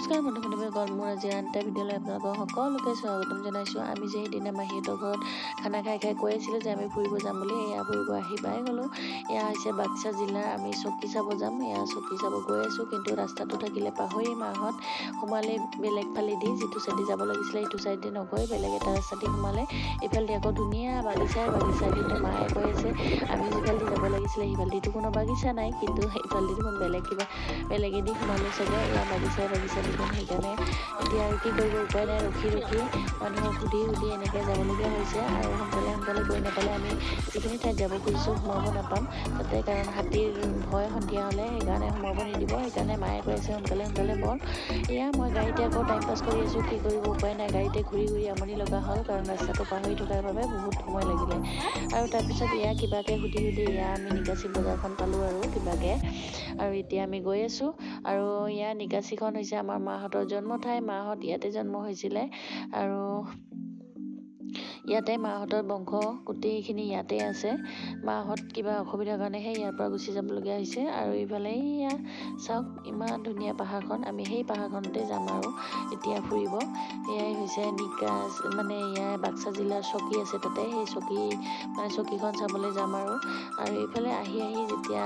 নমস্কাৰ বন্ধু-বান্ধৱীসকল, মোৰ আজি আন এটা ভিডিঅ'লৈ আপোনালোকক সকলোকে স্বাগতম জনাইছোঁ। আমি যে সেইদিনা মাহীহঁতৰ ঘৰত খানা খাই কৈ আছিলোঁ যে আমি ফুৰিব যাম বুলি, এয়া ফুৰিব আহি পাই গ'লোঁ। এয়া হৈছে বাক্সা জিলাৰ, আমি চকী চাব যাম। এয়া চকী চাব গৈ আছোঁ, কিন্তু ৰাস্তাটো থাকিলে পাহৰি মাহঁত সোমালে বেলেগ ফালেদি, যিটো চাইডে যাব লাগিছিলে সেইটো চাইডে নগৈ বেলেগ এটা ৰাস্তাদি সোমালে। এইফালেদি আকৌ ধুনীয়া বাগিচা, কিন্তু মায়ে কৈ আছে আমি যিফালেদি যাব লাগিছিলে সেইফালেদিতো কোনো বাগিচা নাই, কিন্তু সেইফালেদি দেখোন বেলেগেদি সোমালোঁ চাগে। এয়া বাগিচা দেখোন। সেইকাৰণে এতিয়া আৰু কি কৰিব, উপায় নাই, ৰখি মানুহক সুধি এনেকৈ যাবলগীয়া হৈছে। আৰু সোনকালে গৈ নাপালে আমি যিখিনি ঠাইত যাব খুজিছোঁ সোমাব নাপাম তাতে, কাৰণ হাতীৰ ভয় সন্ধিয়া হ'লে, সেইকাৰণে সোমাব নিদিব। সেইকাৰণে মায়ে কৈ আছে সোনকালে বল। এয়া মই গাড়ীতে আকৌ টাইম পাছ কৰি আছোঁ, কি কৰিব উপায় নাই। গাড়ীতে ঘূৰি আমনি লগা হ'ল, কাৰণ ৰাস্তাটো পাহৰি থকাৰ বাবে বহুত সময় লাগিলে। আৰু তাৰপিছত এয়া কিবাকৈ সুধি এয়া আমি নিকাচি বজাৰখন পালোঁ আৰু কিবাকৈ। আৰু এতিয়া আমি গৈ আছোঁ। আৰু এয়া নিকাচিখন হৈছে আমাৰ মাহঁতৰ জন্ম ঠাই। মাহঁত ইয়াতে জন্ম হৈছিলে, আৰু ইয়াতে মাহঁতৰ বংশ গোটেইখিনি ইয়াতে আছে। মাহঁত কিবা অসুবিধাৰ কাৰণেহে ইয়াৰ পৰা গুচি যাবলগীয়া হৈছে। আৰু এইফালে এয়া চাওক ইমান ধুনীয়া পাহাৰখন, আমি সেই পাহাৰখনতে যাম আৰু এতিয়া ফুৰিব। এয়াই হৈছে নিকাচ, এয়াই বাক্সা জিলাৰ চকী আছে তাতে, সেই চকীখন চাবলৈ যাম। আৰু এইফালে আহি যেতিয়া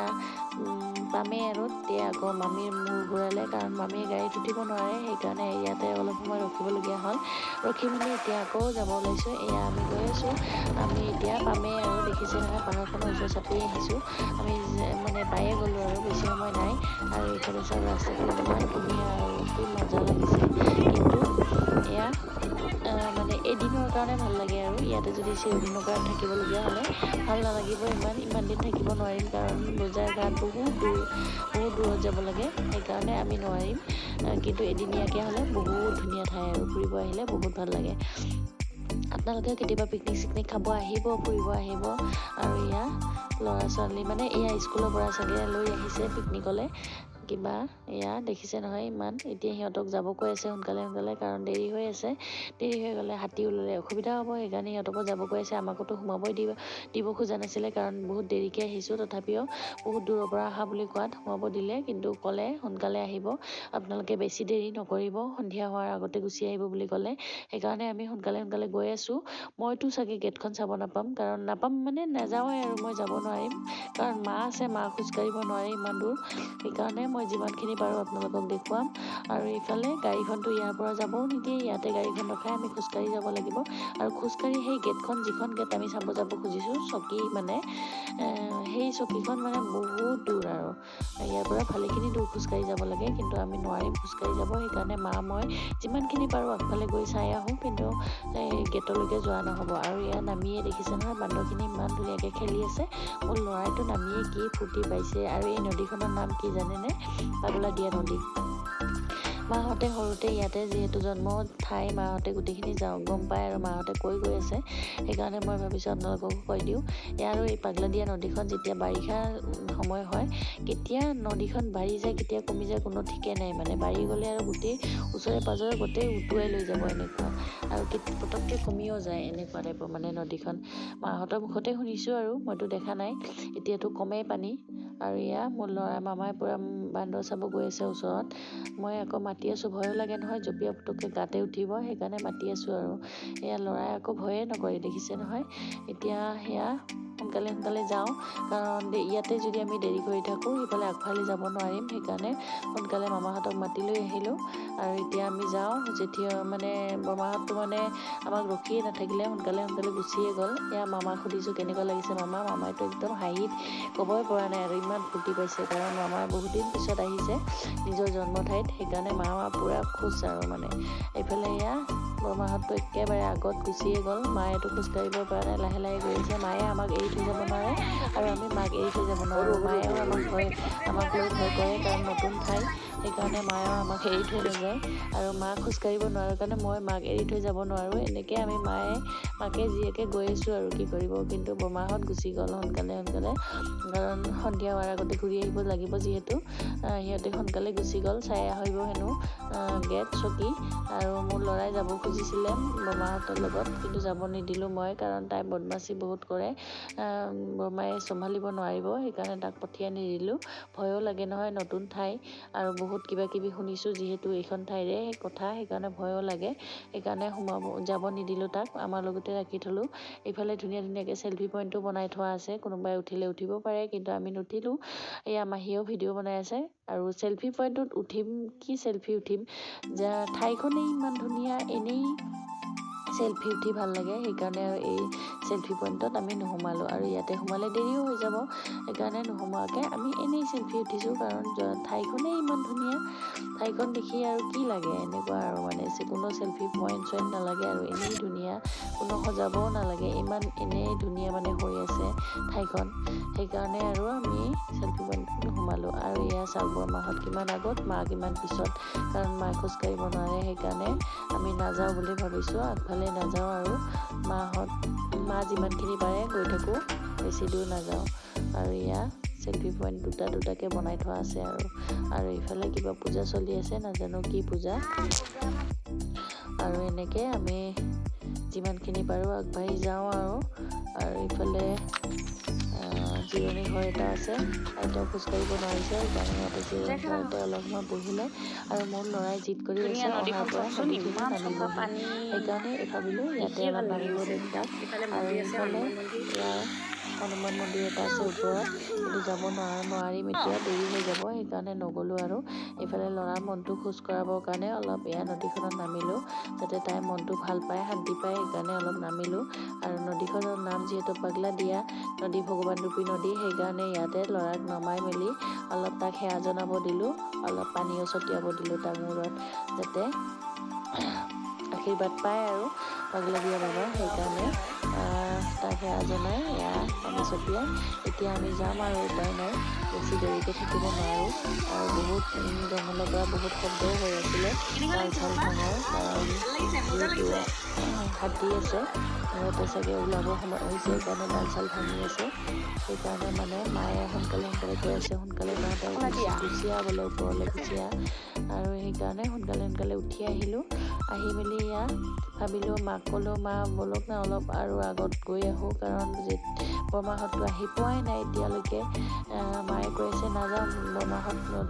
পামেই আৰু তেতিয়া আকৌ মামীৰ মূৰ ঘূৰালে, কাৰণ মামীয়ে গাড়ীত উঠিব নোৱাৰে। সেইকাৰণে ইয়াতে অলপ সময় ৰখিবলগীয়া হ'ল। ৰখি মেলি এতিয়া আকৌ যাব ওলাইছোঁ। এয়া আমি গৈ আছোঁ, আমি এতিয়া পামেই আৰু দেখিছে নহয় পাহাৰখনৰ ওচৰ চাপি আহিছোঁ। আমি পায়ে গ'লোঁ আৰু বেছি সময় নাই। আৰু এইফালে চাওক ৰাস্তাটো ইমান ধুনীয়া আৰু কি মজা লাগিছে। কিন্তু এয়া এদিনৰ কাৰণে ভাল লাগে, আৰু ইয়াতে যদি চিৰদিনৰ কাৰণে থাকিবলগীয়া হ'লে ভাল নালাগিব। ইমান দিন থাকিব নোৱাৰিম, কাৰণ বজাৰ ঘাট বহুত দূৰত যাব লাগে। সেইকাৰণে আমি নোৱাৰিম, কিন্তু এদিনীয়াকৈ হ'লে বহুত ধুনীয়া ঠাই, আৰু ফুৰিব আহিলে বহুত ভাল লাগে। আপোনালোকে কেতিয়াবা পিকনিক খাব আহিব, ফুৰিব আহিব। আৰু এয়া ল'ৰা ছোৱালী এয়া স্কুলৰ পৰা চাগে লৈ আহিছে পিকনিকলৈ কিবা। এয়া দেখিছে নহয় ইমান, এতিয়া সিহঁতক যাব কৈ আছে সোনকালে, কাৰণ দেৰি হৈ আছে। দেৰি হৈ গ'লে হাতী ওলালে অসুবিধা হ'ব, সেইকাৰণে সিহঁতকো যাব কৈ আছে। আমাকোতো সোমাবই দিব খোজা নাছিলে, কাৰণ বহুত দেৰিকৈ আহিছোঁ। তথাপিও বহুত দূৰৰ পৰা অহা বুলি কোৱাত সোমাব দিলে, কিন্তু ক'লে সোনকালে আহিব, আপোনালোকে বেছি দেৰি নকৰিব, সন্ধিয়া হোৱাৰ আগতে গুচি আহিব বুলি ক'লে। সেইকাৰণে আমি সোনকালে গৈ আছোঁ। মইতো চাগে গেটখন চাব নাপাম, নাযাওঁৱেই, আৰু মই যাব নোৱাৰিম, কাৰণ মা আছে, মা খোজকাঢ়িব নোৱাৰে ইমান দূৰ। সেইকাৰণে মই যিমানখিনি পাৰোঁ আপোনালোকক দেখুৱাম। আৰু ইফালে গাড়ীখনটো ইয়াৰ পৰা যাবও নিদিয়ে, ইয়াতে গাড়ীখন ৰখাই আমি খোজকাঢ়ি যাব লাগিব। আৰু খোজকাঢ়ি সেই গেটখন, যিখন গেট আমি যাব খুজিছোঁ চকী, সেই চকীখন বহুত দূৰ, আৰু ইয়াৰ পৰা ভালেখিনি দূৰ খোজকাঢ়ি যাব লাগে, কিন্তু আমি নোৱাৰিম খোজকাঢ়ি যাব। সেইকাৰণে মই যিমানখিনি পাৰোঁ আগফালে গৈ চাই আহোঁ, কিন্তু গেটলৈকে যোৱা নহ'ব। আৰু ইয়াত নামিয়ে দেখিছে নহয় বান্দৰখিনি ইমান ধুনীয়াকৈ খেলি আছে। মোৰ ল'ৰাইটো নামিয়ে কি ফূৰ্তি পাইছে। আৰু এই নদীখনৰ নাম কি জানেনে? পাগলাদিয়া নদী। মাহঁতে সৰুতে ইয়াতে যিহেতু জন্ম ঠাই, মাহঁতে গোটেইখিনি গম পায়, আৰু মাহঁতে কৈ গৈ আছে। সেইকাৰণে মই ভাবিছোঁ আপোনালোককো কৈ দিওঁ। আৰু এই পাগলাদিয়া নদীখন যেতিয়া বাৰিষা সময় হয়, কেতিয়া নদীখন বাঢ়ি যায় কেতিয়া কমি যায় কোনো ঠিকে নাই। বাঢ়ি গ'লে আৰু গোটেই ওচৰে পাজৰে গোটেই উটুৱাই লৈ যাব এনেকুৱা, আৰু পটককৈ কমিও যায় এনেকুৱা টাইপৰ নদীখন। মাহঁতৰ মুখতে শুনিছোঁ, আৰু মইতো দেখা নাই। এতিয়াতো কমেই পানী। আৰু এয়া মোৰ ল'ৰা মামাই পূৰা বান্দৰ চাব গৈ আছে ওচৰত। মই আকৌ মাতি আছোঁ, ভয়ো লাগে নহয়, জঁপিয়াই পুটুককৈ গাতে উঠিব, সেইকাৰণে মাতি আছোঁ। আৰু এয়া ল'ৰাই আকৌ ভয়ে নকৰে, দেখিছে নহয়। এতিয়া সেয়া সোনকালে যাওঁ, কাৰণ ইয়াতে যদি আমি দেৰি কৰি থাকোঁ সিফালে আগফালে যাব নোৱাৰিম। সেইকাৰণে সোনকালে মামাহঁতক মাতি লৈ আহিলোঁ। আৰু এতিয়া আমি যাওঁ। যেতিয়া বৰমাহঁতটো আমাক ৰখিয়ে নাথাকিলে, সোনকালে গুচিয়ে গ'ল। এয়া মামাক সুধিছোঁ কেনেকুৱা লাগিছে মামাইতো একদম হাঁহিত ক'বই পৰা নাই, আৰু ইমান ফূৰ্তি পাইছে, কাৰণ মামাই বহুত দিন পিছত আহিছে নিজৰ জন্ম ঠাইত। সেইকাৰণে মামা পূৰা খুচ, আৰু এইফালে এয়া বৰমাহঁতটো একেবাৰে আগত গুচিয়ে গ'ল। মায়েতো খোজকাঢ়িব পৰা নাই, লাহে গৈ আছে। মায়ে আমাক এৰি থৈ যাব নোৱাৰে, আৰু আমি মাক এৰি থৈ যাব নোৱাৰোঁ। মায়েও আমাক লৈ ভয় কৰে, কাৰণ নতুন ঠাই। সেইকাৰণে মায়েও আমাক এৰি থৈ নাযায়। আৰু মা খোজকাঢ়িব নোৱাৰে কাৰণে মই মাক এৰি থৈ যাব নোৱাৰোঁ। এনেকৈ আমি মাকে জীয়েকে গৈ আছোঁ, আৰু কি কৰিব। কিন্তু বৰমাহঁত গুচি গ'ল সোনকালে, কাৰণ সন্ধিয়া হোৱাৰ আগতে ঘূৰি আহিব লাগিব যিহেতু। সিহঁতে সোনকালে গুচি গ'ল, চাই আহিব হেনো গেট চকী আৰু মোৰ ল'ৰাই যাব খুজিছিলে বৰমাহঁতৰ লগত, কিন্তু যাব নিদিলোঁ মই, কাৰণ তাই বদমাচি বহুত কৰে, বৰমাই চম্ভালিব নোৱাৰিব, সেইকাৰণে তাক পঠিয়াই নিদিলোঁ। ভয়ো লাগে নহয়, নতুন ঠাই আৰু বহুত কিবা কিবি শুনিছোঁ যিহেতু এইখন ঠাইৰে কথা, সেইকাৰণে ভয়ো লাগে, সেইকাৰণে যাব নিদিলোঁ তাক, আমাৰ লগতে ৰাখি থলোঁ। এইফালে ধুনীয়া ধুনীয়াকৈ চেল্ফি পইণ্টটো বনাই থোৱা আছে, কোনোবাই উঠিলে উঠিব পাৰে, কিন্তু আমি নুঠিলোঁ। এয়া মাহীয়েও ভিডিঅ' বনাই আছে, আৰু চেল্ফি পইণ্টত উঠিম কি চেল্ফি উঠিম, ঠাইখনেই ইমান ধুনীয়া, এনেই চেল্ফি উঠি ভাল লাগে, সেইকাৰণে আৰু এই চেল্ফি পইণ্টত আমি নোসোমালোঁ, আৰু ইয়াতে সোমালে দেৰিও হৈ যাব, সেইকাৰণে নোসোমোৱাকৈ আমি এনেই চেল্ফি উঠিছোঁ, কাৰণ ঠাইখনেই ইমান ধুনীয়া, ঠাইখন দেখি আৰু কি লাগে, এনেকুৱা আৰু মানে কোনো চেল্ফি পইণ্ট নালাগে, আৰু এনেই ধুনীয়া, কোনো সজাবও নালাগে, ইমান এনেই ধুনীয়া মানে হৈ আছে ঠাইখন, সেইকাৰণে আৰু আমি চেল্ফি পইণ্টত নোসোমালোঁ। আৰু এয়া চাওক বৰমাহঁত কিমান আগত, মা কিমান পিছত, কাৰণ মায়ে খোজকাঢ়িব নোৱাৰে, সেইকাৰণে আমি নাযাওঁ বুলি ভাবিছোঁ, আগফালে নাযাওঁ, আৰু মা যিমানখিনি পাৰে গৈ থাকোঁ, বেছি দূৰ নাযাওঁ। আৰু এয়া চেল্ফি পইণ্ট দুটাকৈ বনাই থোৱা আছে, আৰু ইফালে কিবা পূজা চলি আছে, নাজানো কি পূজা, আৰু এনেকৈ আমি যিমানখিনি পাৰোঁ আগবাঢ়ি যাওঁ, আৰু ইফালে জিৰণি ঘৰ এটা আছে, আইতাও খোজকাঢ়িব নোৱাৰিছে, সেইকাৰণে ইয়াতে জিৰণি ঘৰতে অলপ সময় বহিলে, আৰু মোৰ ল'ৰাই জিদ কৰি আছে অহাৰ পৰা নদীখনো নামিবহি, সেইকাৰণে ভাবিলোঁ ইয়াতে অলপ নামিব দিম তাক। আৰু ইফালে ইয়াৰ হনুমান মন্দিৰ এটা আছে ওপৰত, কিন্তু যাব নোৱাৰিম এতিয়া, দেৰি হৈ যাব, সেইকাৰণে নগ'লোঁ। আৰু এইফালে ল'ৰাৰ মনটো খোজ কঢ়াবৰ কাৰণে অলপ এয়া নদীখনত নামিলোঁ, যাতে তাই মনটো ভাল পায়, শান্তি পায়, সেইকাৰণে অলপ নামিলোঁ। আৰু নদীখনৰ নাম যিহেতু পাগলা দিয়া নদী, ভগৱান ৰূপী নদী, সেইকাৰণে ইয়াতে ল'ৰাক নমাই মেলি অলপ তাক সেৱা জনাব দিলোঁ, অলপ পানীও ছটিয়াব দিলোঁ তাৰ মূৰত, যাতে আশীৰ্বাদ পায় আৰু পাগলা দিয়া বাবাৰ, সেইকাৰণে তাক সেৱা জনাই এয়া পানী ছটিয়াই এতিয়া আমি যাম, আৰু উপায় নাই, বেছি দেৰিকৈ থাকিব নোৱাৰোঁ, আৰু বহুত জংঘলৰ পৰা বহুত শব্দও হৈ আছিলে, ডাল চাল ভাঙৰ, কাৰণ যিহেতু হাতী আছে, সিহঁতে চাগে ওলাব সময় হৈছে, সেইকাৰণে ডাল চাল ভাঙি আছে, সেইকাৰণে মানে মায়ে সোনকালে কৈ আছে, সোনকালে তহঁতে গুচি আহ বোলে, ওপৰলৈ গুচি আহ, আৰু সেইকাৰণে সোনকালে উঠি আহিলোঁ। আহি মেলি এয়া ভাবিলোঁ, মাক ক'লোঁ, মা ব'লক না অলপ আৰু আগত গৈ আহোঁ, কাৰণ বৰমাহঁতটো আহি পোৱাই নাই এতিয়ালৈকে। মায়ে কৈ আছে নাযাওঁ,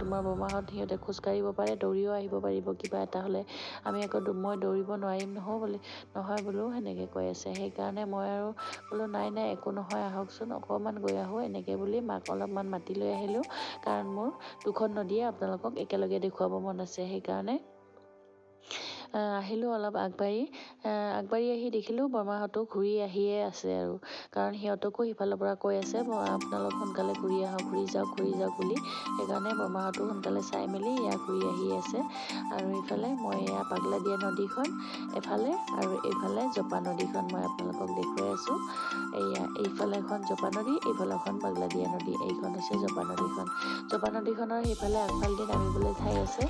তোমাৰ বৰমাহঁত সিহঁতে খোজকাঢ়িব পাৰে, দৌৰিও আহিব পাৰিব, কিবা এটা হ'লে, আমি আকৌ মই দৌৰিব নোৱাৰিম নহয় বোলো, সেনেকৈ কৈ আছে, সেইকাৰণে মই আৰু বোলো নাই একো নহয়, আহকচোন অকণমান গৈ আহোঁ, এনেকৈ বুলি মাক অলপমান মাতি লৈ আহিলোঁ, কাৰণ মোৰ দুখন নদীয়ে আপোনালোকক একেলগে দেখুৱাব মন আছে, সেইকাৰণে আহিলোঁ অলপ আগবাঢ়ি আহি দেখিলোঁ বৰমাহঁতো ঘূৰি আহিয়ে আছে, আৰু কাৰণ সিহঁতকো সিফালৰ পৰা কৈ আছে আপোনালোক সোনকালে ঘূৰি যাওক বুলি, সেইকাৰণে বৰমাহঁতো সোনকালে চাই মেলি এয়া ঘূৰি আহি আছে। আৰু ইফালে মই এয়া পাগলা দিয়া নদীখন এফালে, আৰু এইফালে জপা নদীখন মই আপোনালোকক দেখুৱাই আছোঁ। এইফালে এখন জপা নদী, এইফালে এখন পাগলা দিয়া নদী, এইখন হৈছে জপা নদীখন। জপা নদীখনৰ সেইফালে আগফালেদি নামিবলৈ ঠাই আছে,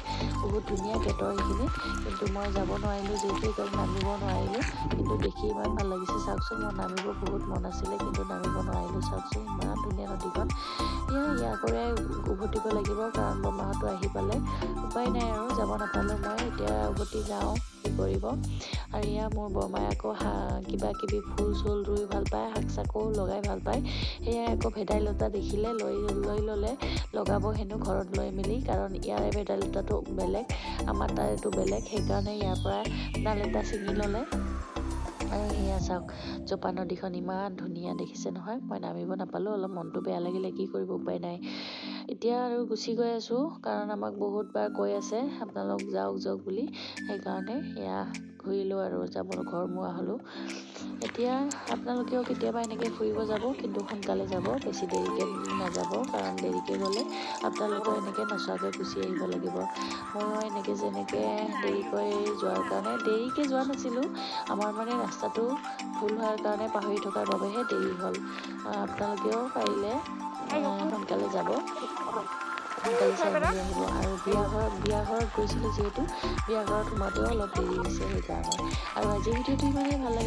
বহুত ধুনীয়া গেটৰ এইখিনি, কিন্তু মই যাব নোৱাৰিলোঁ, যিহেতু সেইকাৰণে নামিব নোৱাৰিলোঁ, কিন্তু দেখি ইমান ভাল লাগিছে, চাওকচোন, মোৰ নামিব বহুত মন আছিলে, কিন্তু নামিব নোৱাৰিলোঁ, চাওকচোন ইমান ধুনীয়া নদীখন। ইয়াৰ পৰাই উভতিব লাগিব, কাৰণ বৰমাহঁতো আহি পালে, উপায় নাই আৰু যাব নাপালোঁ মই, এতিয়া উভতি যাওঁ, কি কৰিব। আৰু মোৰ বৰমাই আকৌ কিবা কিবি ফুল চুল ৰুই ভাল পায়, শাক চাকো লগাই ভাল পায়, সেয়াই আকৌ ভেদাইলতা দেখিলে লৈ ল'লে, লগাব হেনো ঘৰত লৈ মেলি, কাৰণ ইয়াৰে ভেদাইলতাটো বেলেগ, আমাৰ তাৰ এইটো বেলেগ, সেইকাৰণে ইয়াৰ পৰা ডাল এটা ছিঙি ল'লে। আৰু সেয়া চাওক, জপা নদীখন ইমান ধুনীয়া দেখিছে নহয়, মই নামিব নাপালোঁ, অলপ মনটো বেয়া লাগিলে, কি কৰিব উপায় নাই। এতিয়া আৰু গুচি গৈ আছোঁ, কাৰণ আমাক বহুতবাৰ কৈ আছে আপোনালোক যাওক বুলি, সেইকাৰণে এয়া ঘূৰিলোঁ আৰু ঘৰমুৱা হ'লোঁ। এতিয়া আপোনালোকেও কেতিয়াবা এনেকৈ ফুৰিব যাব, কিন্তু সোনকালে যাব, বেছি দেৰিকৈ নাযাব, কাৰণ দেৰিকৈ গ'লে আপোনালোকেও এনেকৈ নচোৱাকৈ গুচি আহিব লাগিব। ময়ো যেনেকৈ দেৰিকৈ যোৱাৰ কাৰণে, দেৰিকৈ যোৱা নাছিলোঁ, আমাৰ মানে ৰাস্তাটো ভুল হোৱাৰ কাৰণে, পাহৰি থকাৰ বাবেহে দেৰি হ'ল। আপোনালোকেও পাৰিলে সোনকালে যাব, সোনকালে চাই মেলি আহিব। আৰু বিয়া ঘৰত গৈছিলোঁ যিহেতু, বিয়া ঘৰত সোমাওঁতেও অলপ দেৰি হৈছে, সেইকাৰণে। আৰু আজিৰ ভিডিঅ'টো ইমানেই ভাল লাগে।